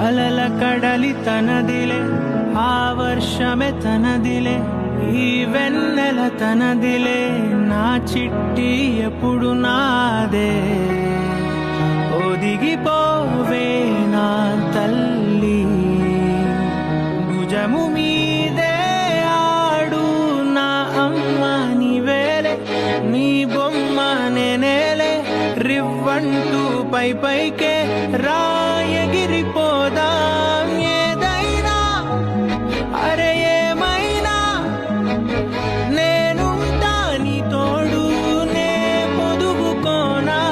అలల కడలి తనదిలే, ఆ వర్షమే తనదిలే, ఈ వెన్నెల తనదిలే, నా చిట్టి ఎప్పుడు నాదే. ఒదిగిపోవే నా తల్లి, భుజము మీదే ఆడు నా అమ్మ నీవేలే, నీ బొమ్మ నేనేలే, రివ్వంటూ పై పైకే రాయగిరిపోదాం. ఏదైనా అరే ఏమైనా నేనుంటా నీ తోడు, నే పొదుగుకోనారా.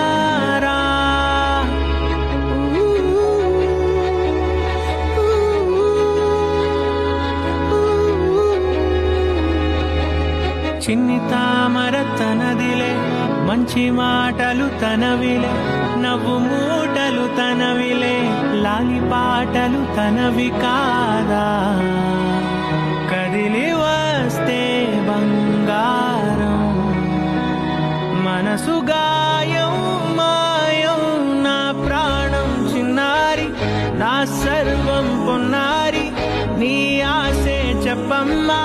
చిన్ని తామర తనదిలే, మంచి మాటలు తనవిలే, నవ్వు మూటలు తనవిలే, లాలి పాటలు తనవి కాదా. కదిలి వస్తే బంగారం, మనసు గాయం మాయం, నా ప్రాణం చిన్నారి, నా సర్వం పొన్నారి, నీ ఆశే చెప్పమ్మా.